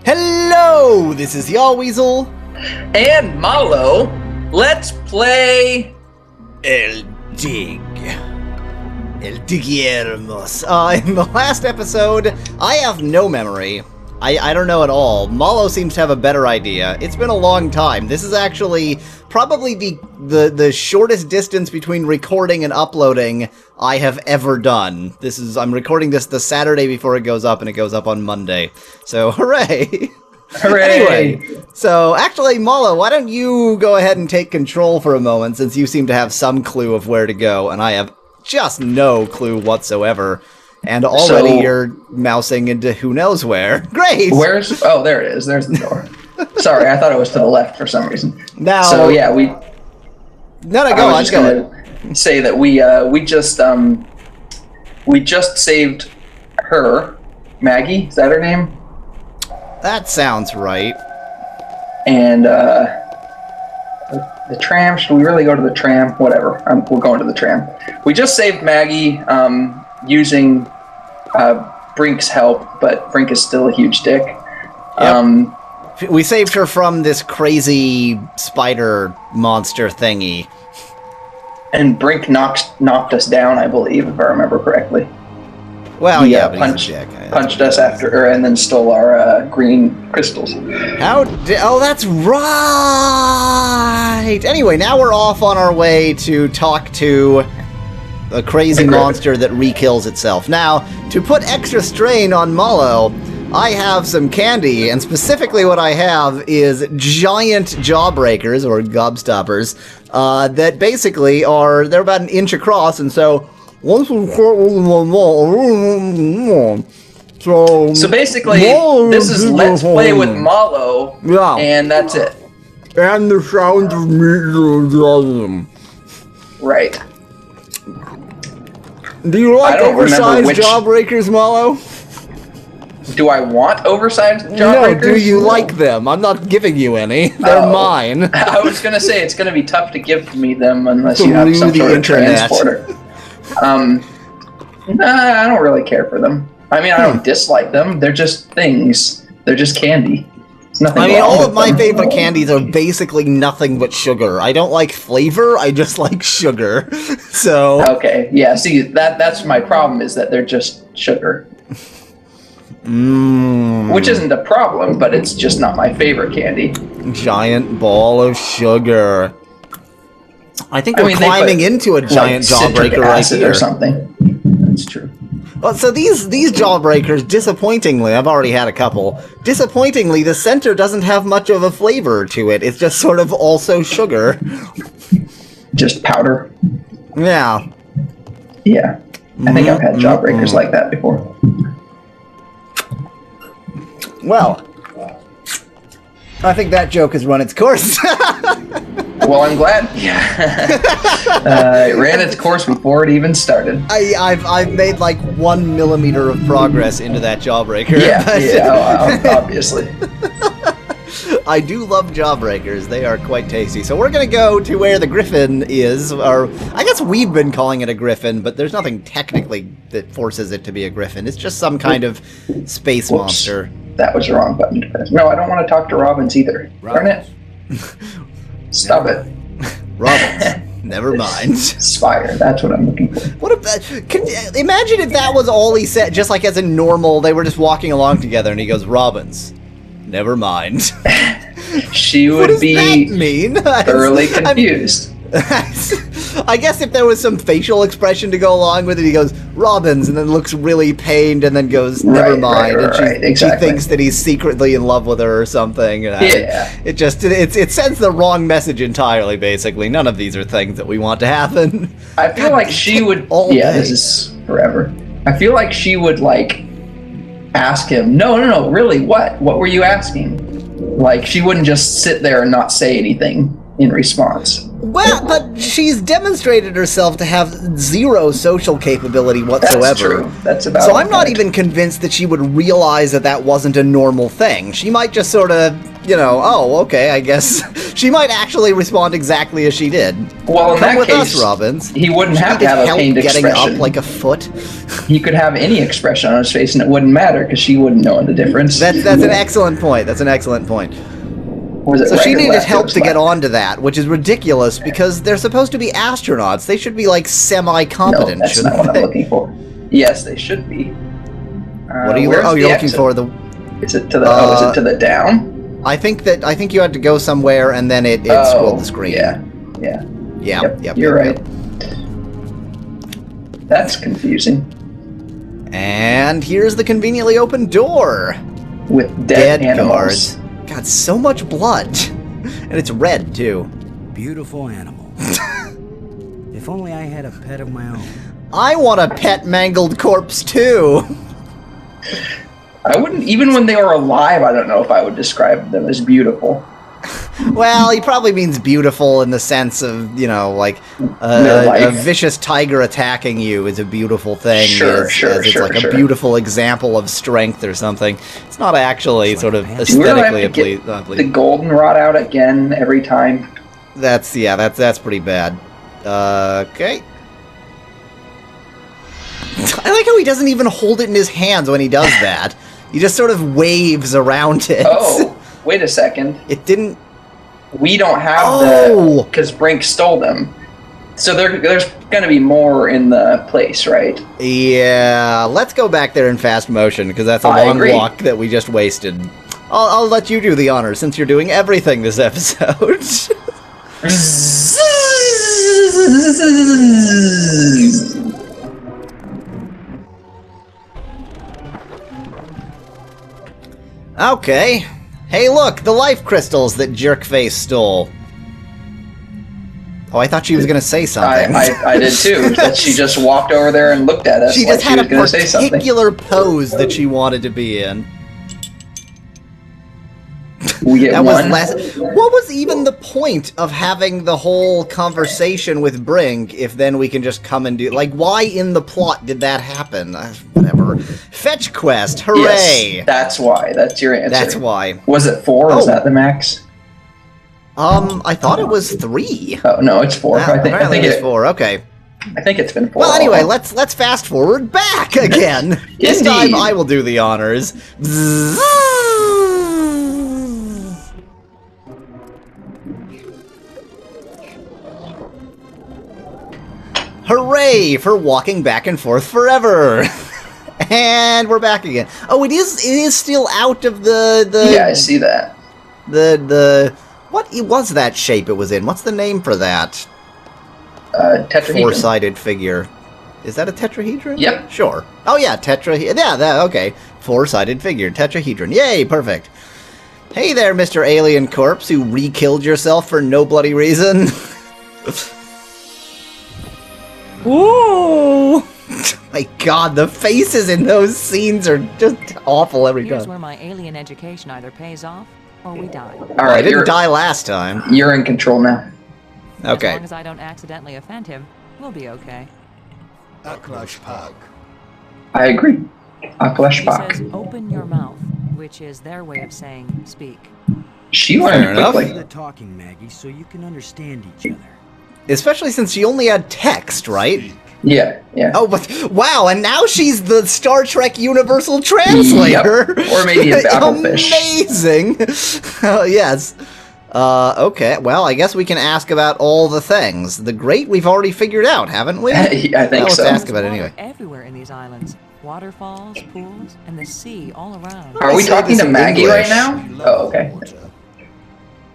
Hello, this is Yahweasel. And Mallow, let's play... El Digiermos. In the last episode, I have no memory. I don't know at all. Mallow seems to have a better idea. It's been a long time. This is actually probably the shortest distance between recording and uploading I have ever done. I'm recording this the Saturday before it goes up, and it goes up on Monday. So, hooray! Hooray! Anyway, so actually, Mallow, why don't you go ahead and take control for a moment, since you seem to have some clue of where to go, and I have just no clue whatsoever. And already you're mousing into who knows where. Great! Oh, there it is. There's the door. Sorry, I thought it was to the left for some reason. Now, so yeah, go on. I was just gonna say that we just saved her, Maggie. Is that her name? That sounds right. And the tram. Should we really go to the tram? Whatever. We're going to the tram. We just saved Maggie using Brink's help, but Brink is still a huge dick. Yep. We saved her from this crazy spider monster thingy. And Brink knocked us down, I believe, if I remember correctly. Well, he, but punched us after, and then stole our green crystals. Oh, that's right! Anyway, now we're off on our way to talk to a crazy monster that re-kills itself. Now, to put extra strain on Mallow, I have some candy, and specifically what I have is giant jawbreakers, or gobstoppers, that basically they're about an inch across, and so once we so basically, this is Let's Play with Mallow, and that's it. And the sound of me. Right. Do you like oversized jawbreakers, Mallow? Do I want oversized jawbreakers? No, do you like them? I'm not giving you any. They're mine. I was going to say, it's going to be tough to give me them unless you have some sort of transporter. Nah, I don't really care for them. I mean, I don't dislike them. They're just things. They're just candy. All of my favorite candies are basically nothing but sugar. I don't like flavor, I just like sugar. So okay, yeah, see, that's my problem, is that they're just sugar. Which isn't a problem, but it's just not my favorite candy. Giant ball of sugar. I think we're climbing into a giant jawbreaker right here. Or something. That's true. Well, so these jawbreakers, disappointingly, I've already had a couple. Disappointingly, the center doesn't have much of a flavor to it. It's just sort of also sugar. Just powder. Yeah. Yeah. I think I've had jawbreakers like that before. Well, I think that joke has run its course. Well, I'm glad. It ran its course before it even started. I've made like 1 millimeter of progress into that jawbreaker. Yeah, obviously. I do love jawbreakers. They are quite tasty. So we're going to go to where the griffin is, or I guess we've been calling it a griffin, but there's nothing technically that forces it to be a griffin. It's just some kind of space monster. That was the wrong button to press. No, I don't want to talk to Robins either. Darn it. Stop it. Robins. Never mind. Spire, that's what I'm looking for. What imagine if that was all he said, just like as a normal, they were just walking along together, and he goes, Robins. Never mind. She would be thoroughly confused. I guess if there was some facial expression to go along with it, he goes, Robins, and then looks really pained, and then goes, never mind. And she thinks that he's secretly in love with her or something. It sends the wrong message entirely, basically. None of these are things that we want to happen. I feel like she would... this is forever. I feel like she would, ask him, no, really, what? What were you asking? Like, she wouldn't just sit there and not say anything in response. Well, but she's demonstrated herself to have zero social capability whatsoever. That's true. That's about So I'm not even convinced that she would realize that that wasn't a normal thing. She might just sort of, you know, oh, okay, I guess. She might actually respond exactly as she did. Well, in Come that with case, us, Robbins. he wouldn't have to have a help pained getting expression. up like a foot. He could have any expression on his face, and it wouldn't matter because she wouldn't know the difference. That's an excellent point. That's an excellent point. So she needed help to get onto that, which is ridiculous because they're supposed to be astronauts. They should be like semi-competent. No, that's not what I'm looking for. Yes, they should be. What are you? Oh, you're looking for the. Is it to the? Is it to the down? I think you had to go somewhere and then it scrolled the screen. Yeah. Yep. You're right. That's confusing. And here's the conveniently open door with dead animals. Guards. God, so much blood. And it's red, too. Beautiful animal. If only I had a pet of my own. I want a pet mangled corpse, too. I wouldn't, even when they were alive, I don't know if I would describe them as beautiful. Well, he probably means beautiful in the sense of, you know, like a vicious tiger attacking you is a beautiful thing. It's like a beautiful example of strength or something. It's not actually sort of aesthetically pleasing. The goldenrod out again every time. That's pretty bad. Okay. I like how he doesn't even hold it in his hands when he does that. He just sort of waves around it. Oh, wait a second. It didn't... We don't have because Brink stole them. So there's going to be more in the place, right? Yeah, let's go back there in fast motion, because that's a long walk that we just wasted. I'll let you do the honors, since you're doing everything this episode. Okay. Hey, look, the life crystals that Jerkface stole. Oh, I thought she was going to say something. I did too. That she just walked over there and looked at us. She just had a particular pose that she wanted to be in. We get one. What was even the point of having the whole conversation with Brink if then we can just come and do... Like, why in the plot did that happen? Whatever. Fetch quest, hooray! Yes, that's why. That's your answer. That's why. Was it 4? Was that the max? I thought it was 3. Oh, no, it's 4. I think it's 4, okay. I think it's been 4. Well, anyway, let's fast forward back again. This time I will do the honors. Hooray for walking back and forth forever. And we're back again. Oh, it is still out of the Yeah, I see that. What was that shape it was in? What's the name for that? Tetrahedron. Four-sided figure. Is that a tetrahedron? Yep. Sure. Oh yeah, okay. Four-sided figure, tetrahedron. Yay, perfect. Hey there, Mr. Alien Corpse, who re-killed yourself for no bloody reason. Ooh! My God, the faces in those scenes are just awful every time. Here's where my alien education either pays off or we die. All right, I didn't die last time. You're in control now. Okay. As long as I don't accidentally offend him, we'll be okay. I agree. He says, open your mouth, which is their way of saying speak. She learned quickly. The talking, Maggie, so you can understand each other. Especially since she only had text, right? Yeah. Oh, but wow, and now she's the Star Trek Universal Translator. Yep. Or maybe a battlefish. Amazing. Yes. Okay, well, I guess we can ask about all the things. The great we've already figured out, haven't we? I think let's so. Let's ask about it anyway. Everywhere in these islands. Waterfalls, pools, and the sea all around. Are we talking to Maggie right now? Oh, okay. Water.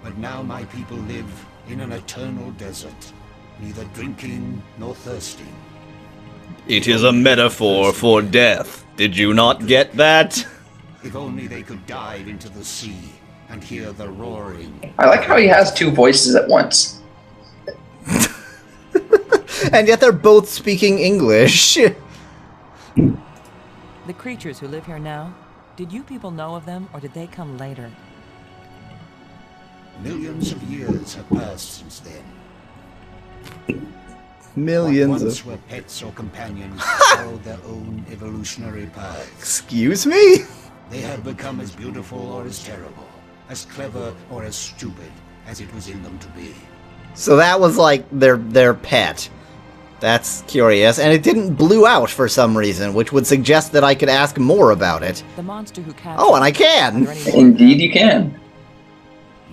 But now my people live in an eternal desert, neither drinking nor thirsting. It is a metaphor for death. Did you not get that? If only they could dive into the sea and hear the roaring. I like how he has 2 voices at once. And yet they're both speaking English. The creatures who live here now, did you people know of them, or did they come later? Millions of years have passed since then. Millions What once of... were pets or companions followed their own evolutionary paths. Excuse me? They have become as beautiful or as terrible, as clever or as stupid as it was in them to be. So that was like their pet. That's curious, and it didn't blew out for some reason, which would suggest that I could ask more about it. The monster who captured. Oh, and I can! Indeed you can.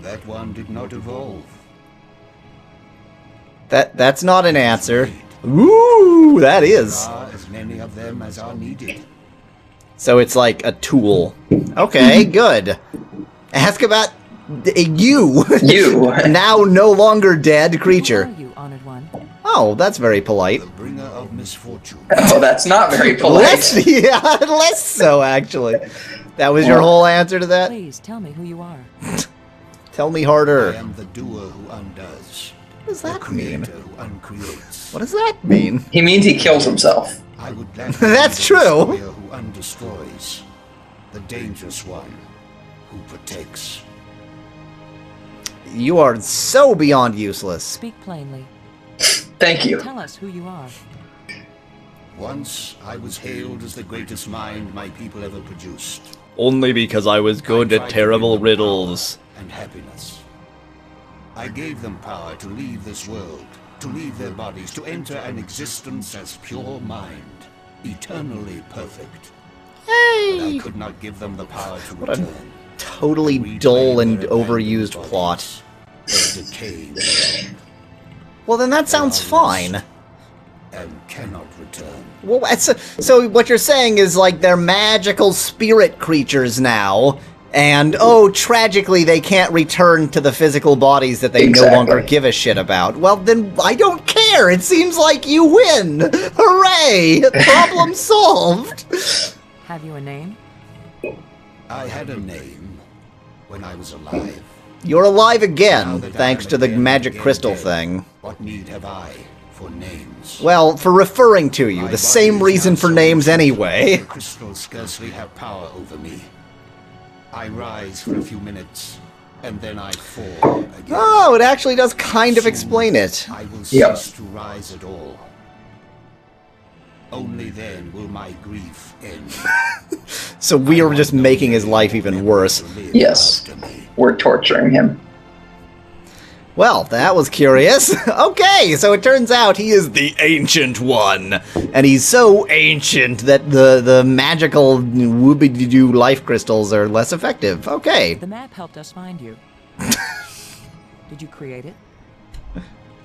That one did not evolve. That's not an answer. Ooh, that is. There are as many of them as are needed. So it's like a tool. Okay, good. Ask about you. You. Now no longer dead creature. Who are you, honored one? Oh, that's very polite. The bringer of misfortune. Oh, that's not very polite. Less so, actually. That was your whole answer to that? Please tell me who you are. Tell me I harder. am the doer who undoes. What does The that mean? creator who uncreates. What does that mean? He means he kills himself. I would gladly That's be the true. destroyer who undestroys. The dangerous one who protects. You are so beyond useless. Speak plainly. Thank you. Tell us who you are. Once I was hailed as the greatest mind my people ever produced. Only because I was good I at tried to terrible give them riddles. power and happiness. I gave them power to leave this world, to leave their bodies, to enter an existence as pure mind, eternally perfect. But I could not give them the power to What a return. totally Reclaim dull and their overused abandoned plot. bodies, their decaying world, Well, then that sounds fine. and cannot return. Well, so what you're saying is like they're magical spirit creatures now, and oh, tragically they can't return to the physical bodies that they no longer Exactly. give a shit about. Well, then I don't care. It seems like you win. Hooray! Problem solved. Have you a name? I had a name when I was alive. You're alive Now again, that I thanks am to the again magic dead, crystal thing. What need have I for names? Well, for referring to you, My the body same is reason now for so names weak, anyway. The crystals scarcely have power over me. I rise for a few minutes, and then I fall again. Oh, it actually does kind of Soon, explain it. I will Yep. cease to rise at all. Only then will my grief end. So we are just making his life even worse. Yes. We're torturing him. Well, that was curious. Okay, so it turns out he is the Ancient One. And he's so ancient that the magical whoopie-doo life crystals are less effective. Okay. The map helped us find you. Did you create it?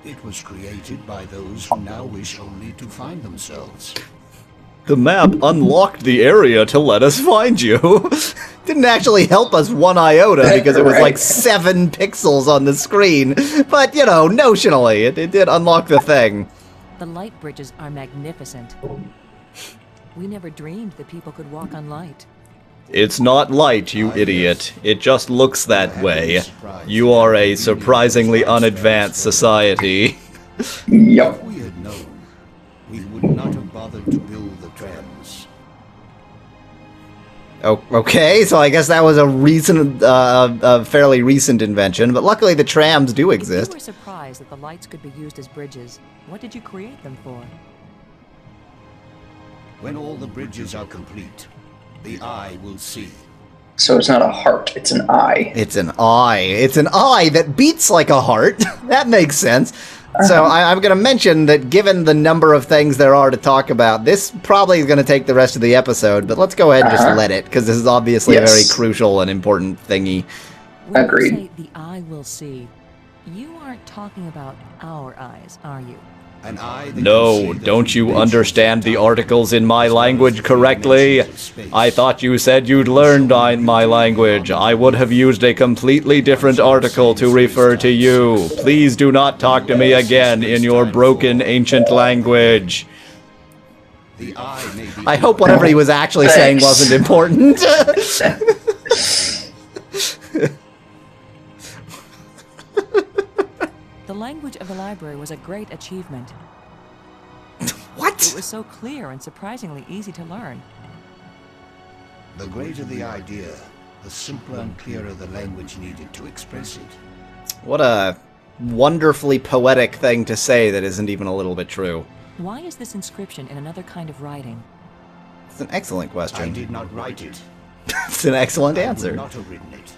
It was created by those who now wish only to find themselves. The map unlocked the area to let us find you. Didn't actually help us one iota because it was like 7 pixels on the screen. But, you know, notionally, it did unlock the thing. The light bridges are magnificent. We never dreamed that people could walk on light. It's not light, you idiot. It just looks that way. You are a surprisingly unadvanced society. Yup. If we had known, we would not have bothered to build the trams. Oh, okay, so I guess that was a fairly recent invention, but luckily the trams do If exist. you were surprised that the lights could be used as bridges, what did you create them for? When all the bridges are complete, the eye will see. So it's not a heart, it's an eye. It's an eye. It's an eye that beats like a heart. That makes sense. So I'm going to mention that given the number of things there are to talk about, this probably is going to take the rest of the episode, but let's go ahead and just let it, because this is obviously a very Yes. crucial and important thingy. When Agreed. you say the eye will see, you aren't talking about our eyes, are you? An eye that No, can see the don't you dimensions understand of the time, articles in my as well as language the correctly? dimensions of space. I thought you said you'd learned my language. I would have used a completely different article to refer to you. Please do not talk to me again in your broken ancient language. The eye may be I hope whatever he was actually saying Thanks. wasn't important. The language of the library was a great achievement. It What? was so clear and surprisingly easy to learn. The greater the idea, the simpler and clearer the language needed to express it. What a wonderfully poetic thing to say that isn't even a little bit true? Why is this inscription in another kind of writing? It's an excellent question. I did not write it. It's an excellent I answer. would not have written it.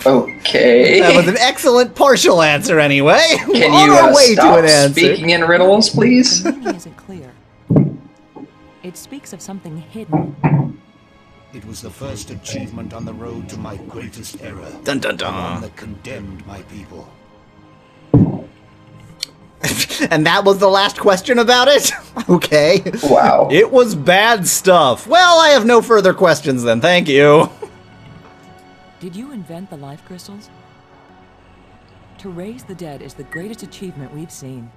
Okay. That was an excellent partial answer anyway. Can On you our way to stop an answer. speaking in riddles, please? The meaning isn't clear. It speaks of something hidden. It was the first achievement on the road to my greatest error. Dun dun The one dun. that condemned my people. And that was the last question about it? Okay. Wow. It was bad stuff. Well, I have no further questions then. Thank you. Did you invent the life crystals? To raise the dead is the greatest achievement we've seen.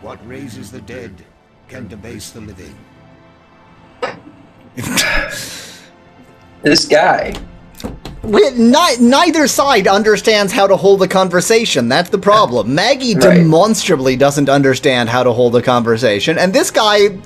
What raises the dead can debase the living. This guy. Neither side understands how to hold a conversation. That's the problem. Maggie Right. demonstrably doesn't understand how to hold a conversation, and this guy,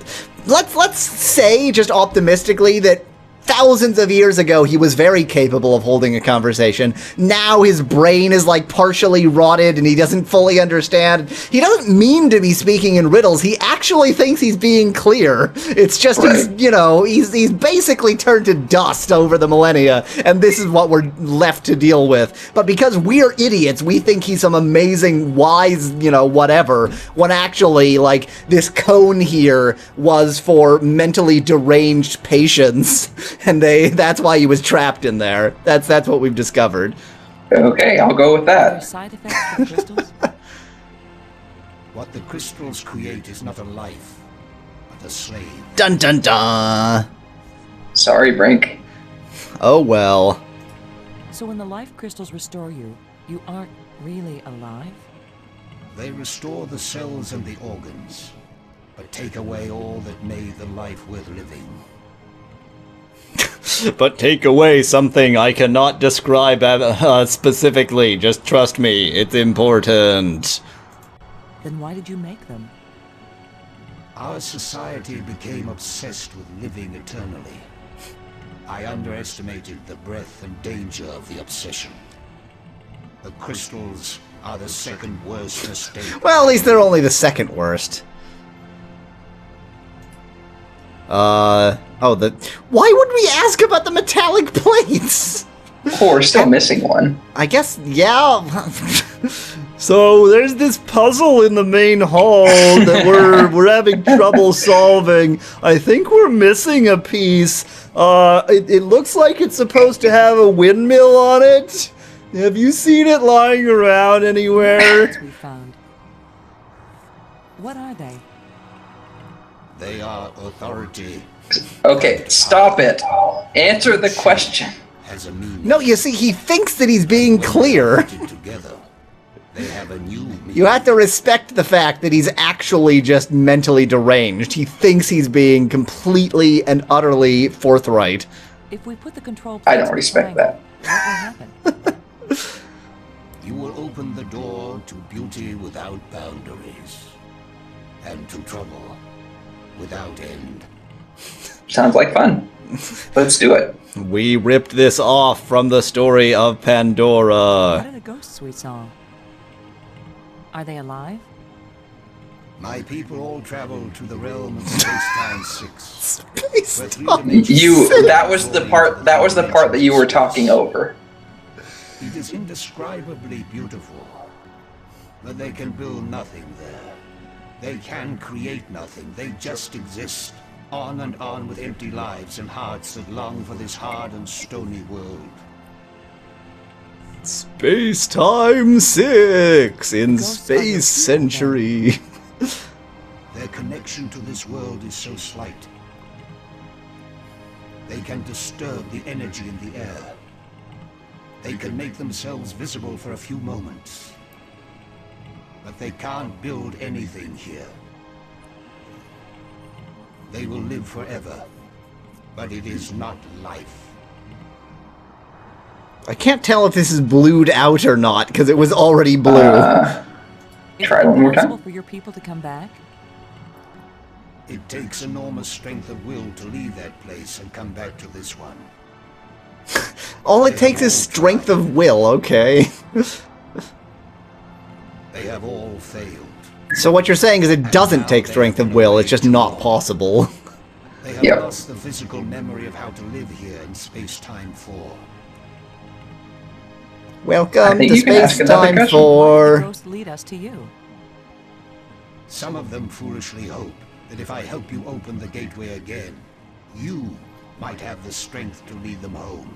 let's say just optimistically that thousands of years ago he was very capable of holding a conversation. Now his brain is like partially rotted and he doesn't fully understand. He doesn't mean to be speaking in riddles. He actually thinks he's being clear. It's just he's basically turned to dust over the millennia, and this is what we're left to deal with. But because we're idiots, we think he's some amazing wise, whatever, when actually like this cone here was for mentally deranged patients. And that's why he was trapped in there. That's what we've discovered. Okay, I'll go with Are there that. side effects for crystals? What the crystals create is not a life, but a slave. Dun dun dun. Sorry, Brink. Oh well. So when the life crystals restore you, you aren't really alive? They restore the cells and the organs, but take away all that made the life worth living. But take away something I cannot describe specifically. Just trust me, it's important. Then why did you make them? Our society became obsessed with living eternally. I underestimated the breadth and danger of the obsession. The crystals are the second worst mistake. Well, at least they're only the second worst. Why would we ask about the metallic plates? Oh, we're still missing one. I guess, yeah. So there's this puzzle in the main hall that we're having trouble solving. I think we're missing a piece. It looks like it's supposed to have a windmill on it. Have you seen it lying around anywhere? We found. What are they? They are authority. Okay, stop it. Answer the question. Has a meaning. No, you see, he thinks that he's being clear. Together, they have a new meaning. You have to respect the fact that he's actually just mentally deranged. He thinks he's being completely and utterly forthright. If we put the control I don't plates in the respect triangle, that. what will happen? You will open the door to beauty without boundaries, and to trouble without end. Sounds like fun. Let's do it. We ripped this off from the story of What Pandora. are the ghosts we saw? Are they alive? My people all travel to the realm of space-time 6. Space where three time. dimensions- That was the part that you were talking over. It is indescribably beautiful, but they can build nothing there. They can create nothing. They just exist, on and on with empty lives and hearts that long for this hard and stony world. Space Time 6 in Ghosts are your Space people, then. Century. Their connection to this world is so slight. They can disturb the energy in the air. They can make themselves visible for a few moments. But they can't build anything here. They will live forever, but it is not life. I can't tell if this is blued out or not, because it was already blue. Is Try it it one more possible time. for your people to come back? It takes enormous strength of will to leave that place and come back to this one. All it takes is strength of will, okay? They have all failed. So what you're saying is it doesn't take strength of will, it's just not possible. They have lost the physical memory of how to live here in Space-Time 4. Welcome to Space-Time 4. Ghosts lead us to you. Some of them foolishly hope that if I help you open the gateway again, you might have the strength to lead them home,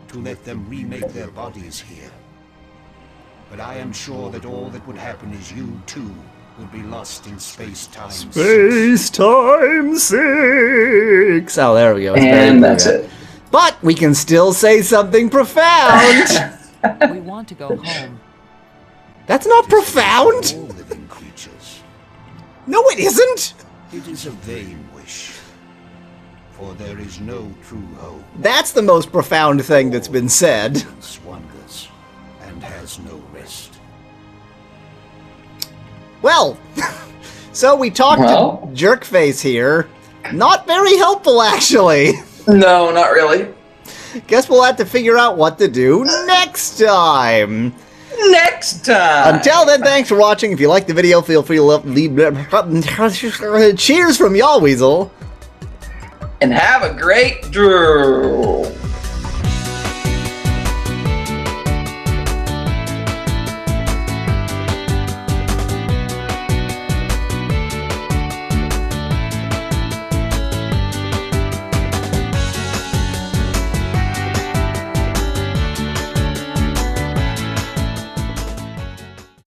to let them remake their bodies here. But I am sure that all that would happen is you, too, would be lost in Space-Time 6. Space-Time 6! Oh, there we go. And that's it. But we can still say something profound! We want to go home. That's not profound! All living creatures. No, it isn't! It is a vain wish, for there is no true hope. That's the most profound thing that's been said. It wanders and has no rest. Well, so we talked to Jerkface here. Not very helpful, actually. No, not really. Guess we'll have to figure out what to do next time. Next time. Until then, thanks for watching. If you liked the video, feel free to leave cheers from Yahweasel. And have a great drew.